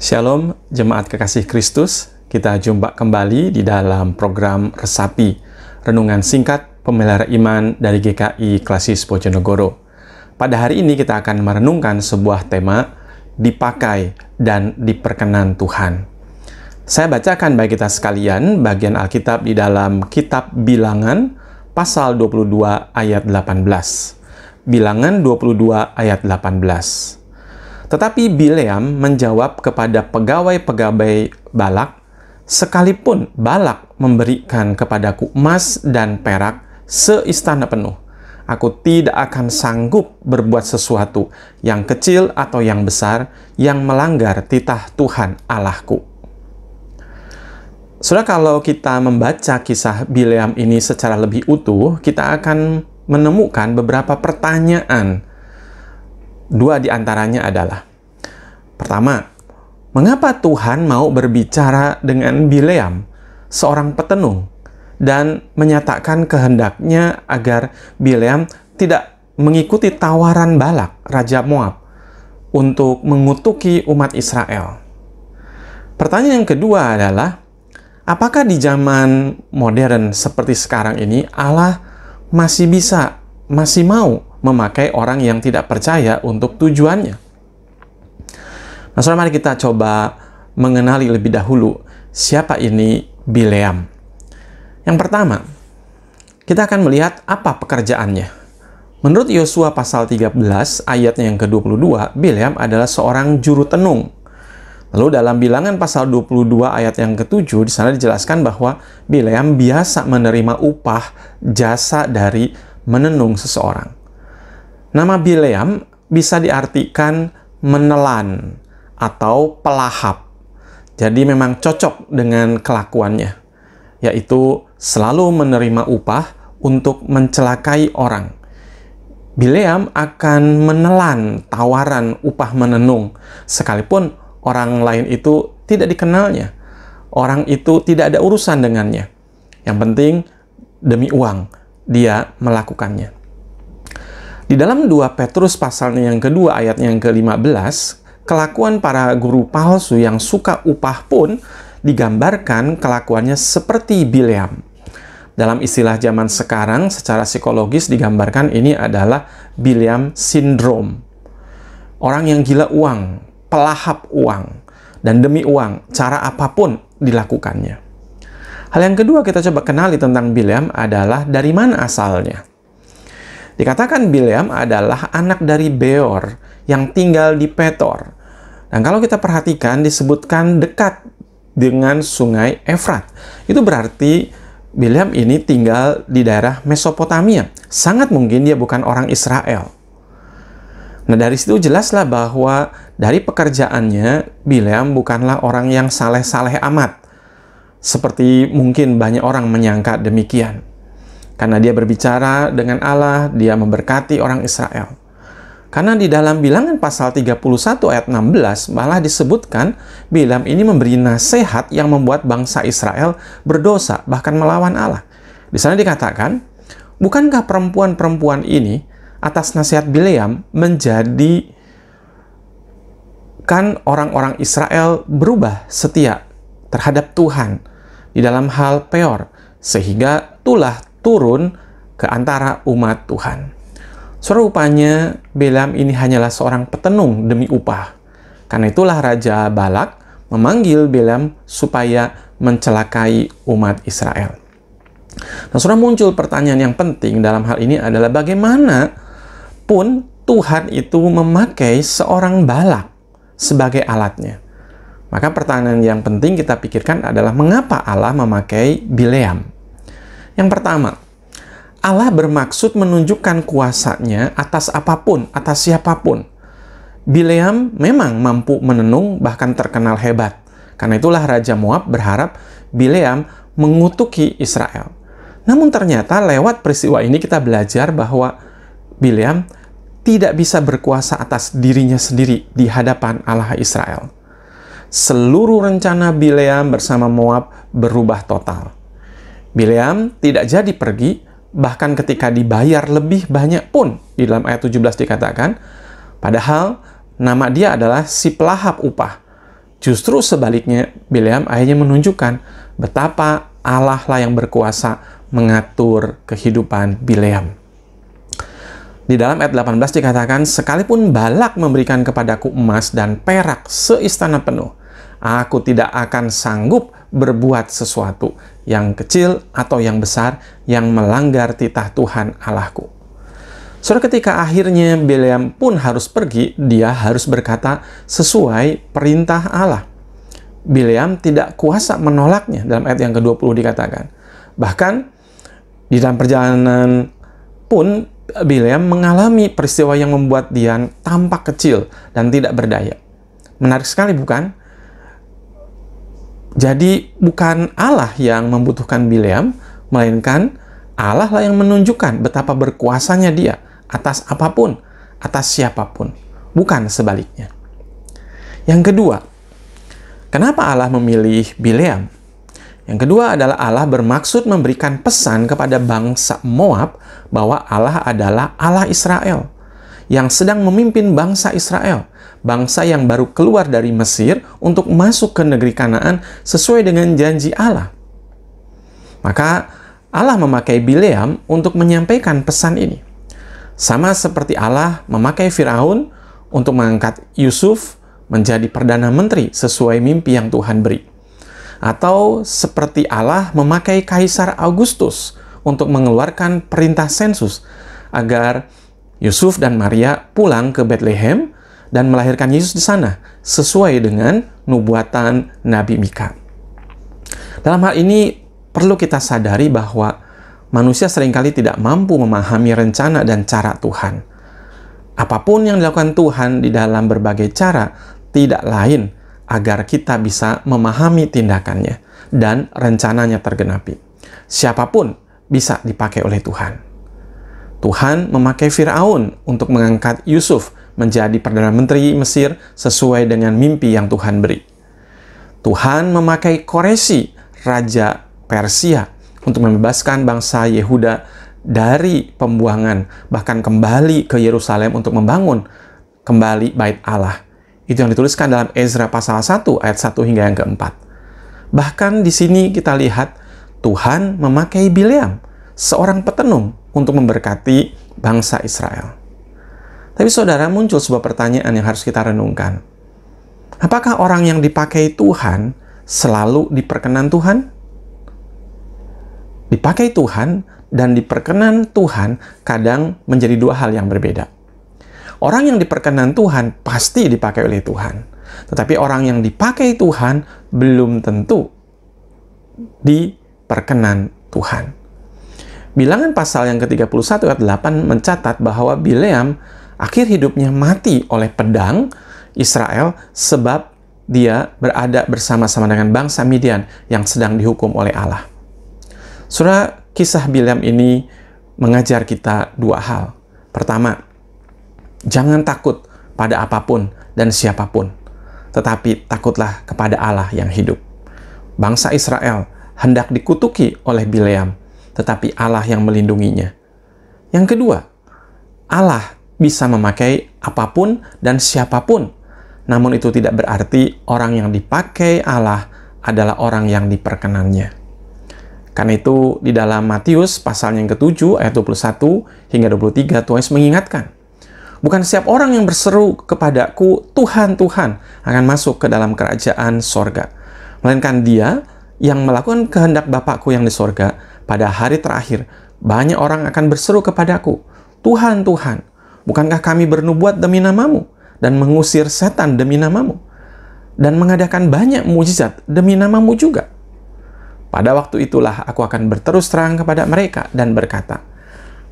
Shalom, jemaat kekasih Kristus. Kita jumpa kembali di dalam program Resapi, renungan singkat pemelihara iman dari GKI Klasis Bojonegoro. Pada hari ini kita akan merenungkan sebuah tema, dipakai dan diperkenan Tuhan. Saya bacakan bagi kita sekalian bagian Alkitab di dalam kitab Bilangan pasal 22 ayat 18. Bilangan 22 ayat 18. Tetapi Bileam menjawab kepada pegawai-pegawai Balak, sekalipun Balak memberikan kepadaku emas dan perak seistana penuh, aku tidak akan sanggup berbuat sesuatu yang kecil atau yang besar yang melanggar titah Tuhan Allahku. Saudara, kalau kita membaca kisah Bileam ini secara lebih utuh, kita akan menemukan beberapa pertanyaan. Dua di antaranya adalah, pertama, mengapa Tuhan mau berbicara dengan Bileam, seorang petenung, dan menyatakan kehendaknya agar Bileam tidak mengikuti tawaran Balak, Raja Moab, untuk mengutuki umat Israel? Pertanyaan yang kedua adalah, apakah di zaman modern seperti sekarang ini Allah masih mau memakai orang yang tidak percaya untuk tujuannya? Nah, saudara, mari kita coba mengenali lebih dahulu siapa ini Bileam. Yang pertama, kita akan melihat apa pekerjaannya. Menurut Yosua pasal 13 ayatnya yang ke-22, Bileam adalah seorang juru tenung. Lalu dalam Bilangan pasal 22 ayat yang ke-7, di sana dijelaskan bahwa Bileam biasa menerima upah jasa dari menenung seseorang. Nama Bileam bisa diartikan menelan atau pelahap. Jadi memang cocok dengan kelakuannya, yaitu selalu menerima upah untuk mencelakai orang. Bileam akan menelan tawaran upah menenung, sekalipun orang lain itu tidak dikenalnya. Orang itu tidak ada urusan dengannya. Yang penting demi uang dia melakukannya. Di dalam 2 Petrus pasalnya yang kedua ayatnya yang ke-15, kelakuan para guru palsu yang suka upah pun digambarkan kelakuannya seperti Bileam. Dalam istilah zaman sekarang, secara psikologis digambarkan ini adalah Bileam syndrome. Orang yang gila uang, pelahap uang, dan demi uang, cara apapun dilakukannya. Hal yang kedua kita coba kenali tentang Bileam adalah dari mana asalnya. Dikatakan Bileam adalah anak dari Beor yang tinggal di Petor. Dan kalau kita perhatikan disebutkan dekat dengan sungai Efrat. Itu berarti Bileam ini tinggal di daerah Mesopotamia. Sangat mungkin dia bukan orang Israel. Nah, dari situ jelaslah bahwa dari pekerjaannya Bileam bukanlah orang yang saleh-saleh amat. Seperti mungkin banyak orang menyangka demikian. Karena dia berbicara dengan Allah, dia memberkati orang Israel. Karena di dalam Bilangan pasal 31 ayat 16 malah disebutkan Bileam ini memberi nasihat yang membuat bangsa Israel berdosa, bahkan melawan Allah. Di sana dikatakan, bukankah perempuan-perempuan ini atas nasihat Bileam menjadikan orang-orang Israel berubah setia terhadap Tuhan di dalam hal Peor, sehingga tulah turun ke antara umat Tuhan. Serupanya Bileam ini hanyalah seorang petenung demi upah. Karena itulah Raja Balak memanggil Bileam supaya mencelakai umat Israel. Nah, sudah muncul pertanyaan yang penting dalam hal ini adalah bagaimana pun Tuhan itu memakai seorang Balak sebagai alatnya. Maka pertanyaan yang penting kita pikirkan adalah mengapa Allah memakai Bileam. Yang pertama, Allah bermaksud menunjukkan kuasanya atas apapun, atas siapapun. Bileam memang mampu menenung, bahkan terkenal hebat. Karena itulah Raja Moab berharap Bileam mengutuki Israel. Namun ternyata lewat peristiwa ini kita belajar bahwa Bileam tidak bisa berkuasa atas dirinya sendiri di hadapan Allah Israel. Seluruh rencana Bileam bersama Moab berubah total. Bileam tidak jadi pergi, bahkan ketika dibayar lebih banyak pun. Di dalam ayat 17 dikatakan, padahal nama dia adalah si pelahap upah. Justru sebaliknya, Bileam akhirnya menunjukkan betapa Allah lah yang berkuasa mengatur kehidupan Bileam. Di dalam ayat 18 dikatakan, sekalipun Balak memberikan kepadaku emas dan perak seistana penuh, aku tidak akan sanggup berbuat sesuatu yang kecil atau yang besar yang melanggar titah Tuhan Allahku. Saudara, ketika akhirnya Bileam pun harus pergi, dia harus berkata sesuai perintah Allah. Bileam tidak kuasa menolaknya, dalam ayat yang ke-20 dikatakan. Bahkan di dalam perjalanan pun Bileam mengalami peristiwa yang membuat dia tampak kecil dan tidak berdaya. Menarik sekali, bukan? Jadi bukan Allah yang membutuhkan Bileam, melainkan Allah lah yang menunjukkan betapa berkuasanya dia atas apapun, atas siapapun. Bukan sebaliknya. Yang kedua, kenapa Allah memilih Bileam? Yang kedua adalah Allah bermaksud memberikan pesan kepada bangsa Moab bahwa Allah adalah Allah Israel yang sedang memimpin bangsa Israel, bangsa yang baru keluar dari Mesir untuk masuk ke negeri Kanaan sesuai dengan janji Allah. Maka Allah memakai Bileam untuk menyampaikan pesan ini. Sama seperti Allah memakai Firaun untuk mengangkat Yusuf menjadi Perdana Menteri sesuai mimpi yang Tuhan beri. Atau seperti Allah memakai Kaisar Augustus untuk mengeluarkan perintah sensus agar Yusuf dan Maria pulang ke Bethlehem dan melahirkan Yesus di sana sesuai dengan nubuatan Nabi Mika. Dalam hal ini perlu kita sadari bahwa manusia seringkali tidak mampu memahami rencana dan cara Tuhan. Apapun yang dilakukan Tuhan di dalam berbagai cara tidak lain agar kita bisa memahami tindakannya dan rencananya tergenapi. Siapapun bisa dipakai oleh Tuhan. Tuhan memakai Firaun untuk mengangkat Yusuf menjadi Perdana Menteri Mesir sesuai dengan mimpi yang Tuhan beri. Tuhan memakai Koresi, Raja Persia, untuk membebaskan bangsa Yehuda dari pembuangan, bahkan kembali ke Yerusalem untuk membangun kembali bait Allah. Itu yang dituliskan dalam Ezra pasal 1 ayat 1 hingga yang keempat. Bahkan di sini kita lihat Tuhan memakai Bileam, seorang petenung, untuk memberkati bangsa Israel. Tapi saudara, muncul sebuah pertanyaan yang harus kita renungkan. Apakah orang yang dipakai Tuhan selalu diperkenan Tuhan? Dipakai Tuhan dan diperkenan Tuhan kadang menjadi dua hal yang berbeda. Orang yang diperkenan Tuhan pasti dipakai oleh Tuhan. Tetapi orang yang dipakai Tuhan belum tentu diperkenan Tuhan. Bilangan pasal yang ke-31 ayat 8 mencatat bahwa Bileam akhir hidupnya mati oleh pedang Israel sebab dia berada bersama-sama dengan bangsa Midian yang sedang dihukum oleh Allah. Saudara, kisah Bileam ini mengajar kita dua hal. Pertama, jangan takut pada apapun dan siapapun, tetapi takutlah kepada Allah yang hidup. Bangsa Israel hendak dikutuki oleh Bileam, tetapi Allah yang melindunginya. Yang kedua, Allah bisa memakai apapun dan siapapun, namun itu tidak berarti orang yang dipakai Allah adalah orang yang diperkenannya. Karena itu di dalam Matius pasal yang ke-7 ayat 21 hingga 23 Tuhan mengingatkan, bukan setiap orang yang berseru kepadaku, Tuhan, Tuhan, akan masuk ke dalam kerajaan sorga. Melainkan dia yang melakukan kehendak Bapakku yang di sorga. Pada hari terakhir, banyak orang akan berseru kepadaku, Tuhan, Tuhan, bukankah kami bernubuat demi namamu, dan mengusir setan demi namamu, dan mengadakan banyak mujizat demi namamu juga? Pada waktu itulah aku akan berterus terang kepada mereka dan berkata,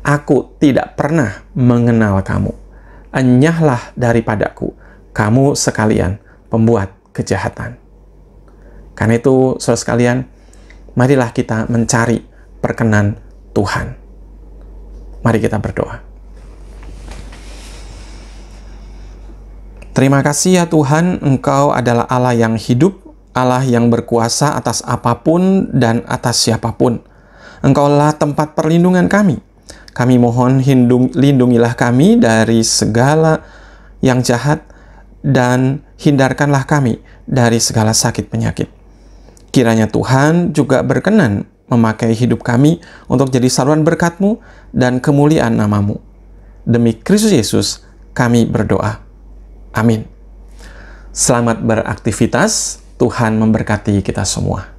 aku tidak pernah mengenal kamu. Enyahlah daripadaku, kamu sekalian pembuat kejahatan. Karena itu, saudara sekalian, marilah kita mencari perkenan Tuhan. Mari kita berdoa. Terima kasih ya Tuhan, Engkau adalah Allah yang hidup, Allah yang berkuasa atas apapun dan atas siapapun. Engkaulah tempat perlindungan kami. Kami mohon lindungilah kami dari segala yang jahat dan hindarkanlah kami dari segala sakit penyakit. Kiranya Tuhan juga berkenan memakai hidup kami untuk jadi saluran berkat-Mu dan kemuliaan nama-Mu. Demi Kristus Yesus, kami berdoa. Amin. Selamat beraktivitas, Tuhan memberkati kita semua.